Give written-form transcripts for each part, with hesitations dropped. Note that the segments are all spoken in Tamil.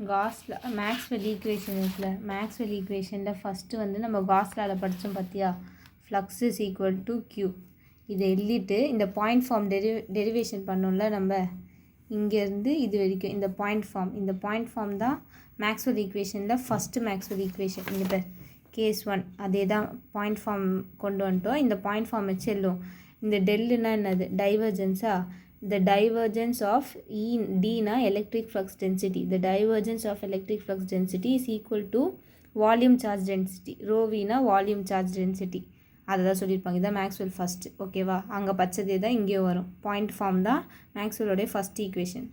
காஸ்ல மேக்ஸ்வெல் ஈக்குவேஷன் இருக்குல்ல, மேக்ஸ்வெல் ஈக்குவேஷனில் ஃபஸ்ட்டு வந்து நம்ம காஸ்லாவில் படித்தோம் பார்த்தியா, flux is equal to Q. இதை எழுதிட்டு இந்த பாயிண்ட் ஃபார்ம் டெரிவேஷன் பண்ணோம்ல நம்ம, இங்கேருந்து இது வரைக்கும் இந்த பாயிண்ட் ஃபார்ம் தான் மேக்ஸ்வெல் ஈக்குவேஷனில் ஃபஸ்ட்டு மேக்ஸ்வெல் ஈக்குவேஷன். இங்கே பேர் கேஸ் 1 அதே தான் பாயிண்ட் ஃபார்ம் கொண்டு வந்துட்டோம். இந்த பாயிண்ட் ஃபார்ம் வச்சு எழுதும். இந்த டெல்லுனா என்னது, டைவர்ஜென்ஸா. The divergence of E D na electric flux density. The divergence of electric flux density is equal to volume charge density. Rho V na volume charge density. அதை சொல்லியிருப்பாங்க. இதான் மேக்ஸ்வெல் ஃபஸ்ட்டு. ஓகேவா, அங்கே பச்சதே தான் இங்கேயும் வரும். பாயிண்ட் ஃபார்ம் தான் மேக்ஸ்வெல்லோடைய first equation.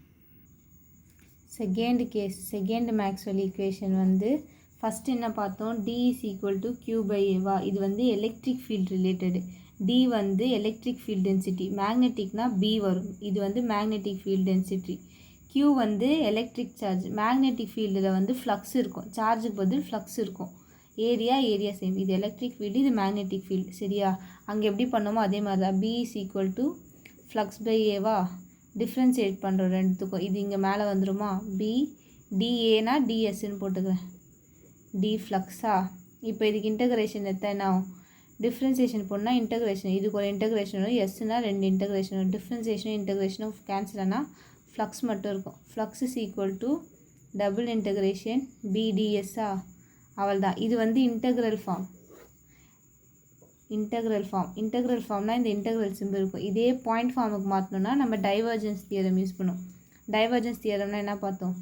Second Maxwell equation வந்து ஃபஸ்ட்டு என்ன பார்த்தோம், D is equal to Q by A வா. இது வந்து எலக்ட்ரிக் ஃபீல்ட் ரிலேட்டடு. D வந்து எலக்ட்ரிக் ஃபீல்ட் டென்சிட்டி, மேக்னெட்டிக்னா B வரும். இது வந்து மேக்னெட்டிக் ஃபீல்ட் டென்சிட்டி. Q வந்து எலக்ட்ரிக் சார்ஜ். மேக்னெட்டிக் ஃபீல்டில் வந்து ஃப்ளக்ஸ் இருக்கும், சார்ஜுக்கு பதில் ஃப்ளக்ஸ் இருக்கும். Area same. இது எலக்ட்ரிக் ஃபீல்டு, இது மேக்னெட்டிக் ஃபீல்டு. சரியா, அங்கே எப்படி பண்ணோமோ அதே மாதிரி தான். B is equal to flux by ஏவா. டிஃப்ரென்ஷியேட் பண்ணுறோம் ரெண்டுத்துக்கும். இது இங்கே மேலே வந்துடுமா, B DAனா DSன்னு போட்டுக்கிறேன். D ஃப்ளக்ஸா. இப்போ இதுக்கு இன்டகிரேஷன் எத்தனை ஆகும், டிஃப்ரென்சியேஷன் போனால் இன்டகிரேஷன், இதுக்கு ஒரு இன்டகிரேஷன் வரும், எஸ்னா 2 இன்டகிரேஷன் வரும். டிஃப்ரென்சியேஷனும் இன்டகிரேஷனும் கேன்சல் ஆனால் ஃப்ளக்ஸ் மட்டும் இருக்கும். Flux is equal to double integration BDSஆ. அவள் தான். இது வந்து இன்டகிரல் ஃபார்ம். இன்டகிரல் ஃபார்ம்னால் இந்த இன்டகிரல் சிம்பிள் இருக்கும். இதே பாயிண்ட் ஃபார்முக்கு மாற்றணும்னா நம்ம டைவர்ஜென்ஸ் தியரம் யூஸ் பண்ணும். டைவர்ஜென்ஸ் தியரம்னா என்ன பார்த்தோம்,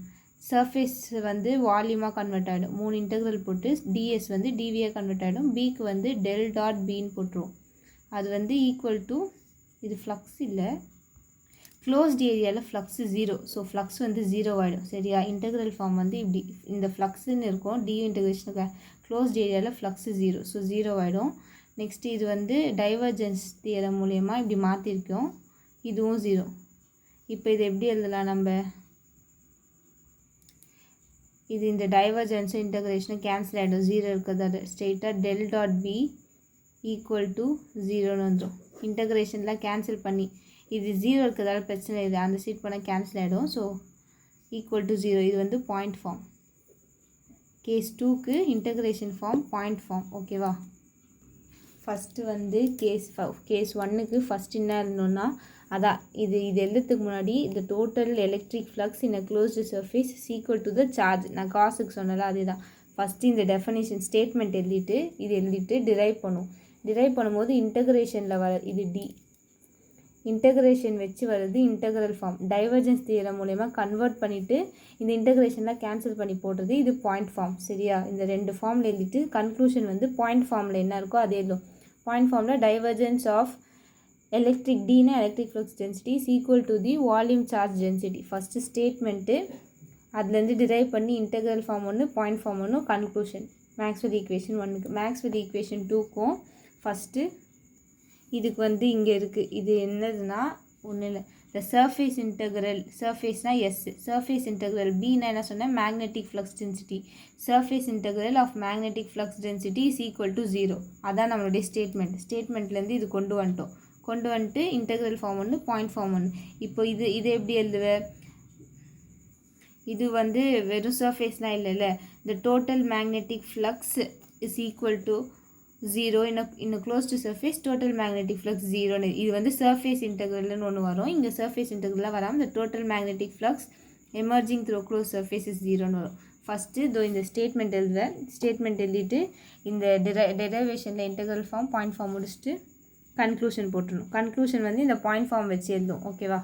சர்ஃபேஸ் வந்து வால்யூமாக கன்வெர்ட் ஆகிடும். 3 இன்டெக்ரல் போட்டு டிஎஸ் வந்து டிவியாக கன்வெர்ட் ஆகிடும். பிக்கு வந்து டெல் டாட் பின்னு போட்டுருவோம். அது வந்து ஈக்குவல் டு, இது ஃப்ளக்ஸ் இல்லை, க்ளோஸ்ட் ஏரியாவில் ஃப்ளக்ஸ் 0. ஸோ ஃப்ளக்ஸ் வந்து 0 ஆகிடும். சரியா, இன்டெக்ரல் ஃபார்ம் வந்து இப்படி இந்த ஃப்ளக்ஸுன்னு இருக்கும். டி இன்டெகிரேஷனுக்கு க்ளோஸ்ட் ஏரியாவில் ஃப்ளக்ஸ் 0. ஸோ 0 ஆகிடும். நெக்ஸ்ட் இது வந்து டைவர்ஜென்ஸ் தியரம் மூலயமா இப்படி மாற்றிருக்கோம். இதுவும் 0. இப்போ இது எப்படி எழுதலாம் நம்ம, இது இந்த டைவர்ஜென்ஸும் இன்டகிரேஷனும் கேன்சல் ஆகிடும். 0 இருக்கிறது ஸ்ட்ரெயிட்டாக del dot B equal to 0ன்னு வந்துடும். இன்டகிரேஷன்லாம் கேன்சல் பண்ணி இது 0 இருக்கிறதால பிரச்சனை இல்லை, அந்த சீட் பண்ணால் கேன்சல் ஆகிடும். So equal to 0. இது வந்து பாயிண்ட் ஃபார்ம். கேஸ் 2க்கு இன்டகிரேஷன் ஃபார்ம் பாயிண்ட் ஃபார்ம். ஓகேவா, ஃபஸ்ட்டு வந்து கேஸ் 1க்கு ஃபஸ்ட் என்ன இருந்தோன்னா, அதான் இது எழுதுறதுக்கு முன்னாடி இந்த total electric flux in a closed surface is equal to the charge. நான் காசுக்கு சொன்னல அதே தான். ஃபஸ்ட்டு இந்த டெஃபனிஷன் ஸ்டேட்மெண்ட் எழுதிட்டு டிரைவ் பண்ணும். டிரைவ் பண்ணும்போது இன்டகிரேஷனில் வர இது டி இன்டகிரேஷன் வச்சு வருது இன்டகிரல் ஃபார்ம். டைவர்ஜென்ஸ் தியரம் மூலயமா கன்வெர்ட் பண்ணிவிட்டு இந்த இன்டகிரேஷன்லாம் கேன்சல் பண்ணி போடுறது இது பாயிண்ட் ஃபார்ம். சரியா, இந்த 2 ஃபார்மில் எழுதிட்டு கன்க்ளூஷன் வந்து பாயிண்ட் ஃபார்மில் என்ன இருக்கோ அதே எழுதும். பாயிண்ட் ஃபார்மில் டைவர்ஜென்ஸ் ஆஃப் எலக்ட்ரிக் டினா electric flux density is equal to the volume charge density. First statement, அதுலேருந்து டிரைவ் பண்ணி இன்டெக்ரல் ஃபார்ம் ஒன்று, பாயிண்ட் ஃபார்ம் ஒன்று, கன்க்ளூஷன். மேக்ஸ்வெல் ஈக்குவேஷன் 1க்கு. மேக்ஸ்வெல் ஈக்குவேஷன் 2க்கும் ஃபஸ்ட்டு இதுக்கு வந்து இங்கே இருக்குது. இது என்னதுன்னா ஒன்றும் இல்லை, த சர்ஃபேஸ் இன்டெக்ரல், சர்ஃபேஸ்னால் எஸ், சர்ஃபேஸ் இன்டெக்ரல் பின்னா என்ன சொன்னேன், magnetic flux density. Surface integral of magnetic flux density is equal to 0. அதான் நம்மளுடைய ஸ்டேட்மெண்ட்லேருந்து இது கொண்டு வந்துட்டு இன்டெக்ரல் ஃபார்ம் ஒன்று, பாயிண்ட் ஃபார்ம் ஒன்று. இப்போ இது எப்படி எழுதுவேன், இது வந்து வெறும் சர்ஃபேஸ்னால் இல்லைல்ல, the total magnetic flux is equal to 0 in a closed surface, total magnetic flux 0. இது வந்து surface integral ஒன்று வரும். இங்கே surface integral வராமல் the total magnetic flux emerging through closed surface is 0ன்னு வரும். ஃபஸ்ட்டு இதோ இந்த ஸ்டேட்மெண்ட் எழுதிட்டு இந்த டெரைவேஷனில் இன்டெக்ரல் ஃபார்ம் பாயிண்ட் ஃபார்ம் முடிச்சுட்டு கன்க்ளூஷன் போட்டுடணும். கன்க்ளூஷன் வந்து இந்த பாயிண்ட் ஃபார்ம் வச்சு எழுதும். ஓகேவா.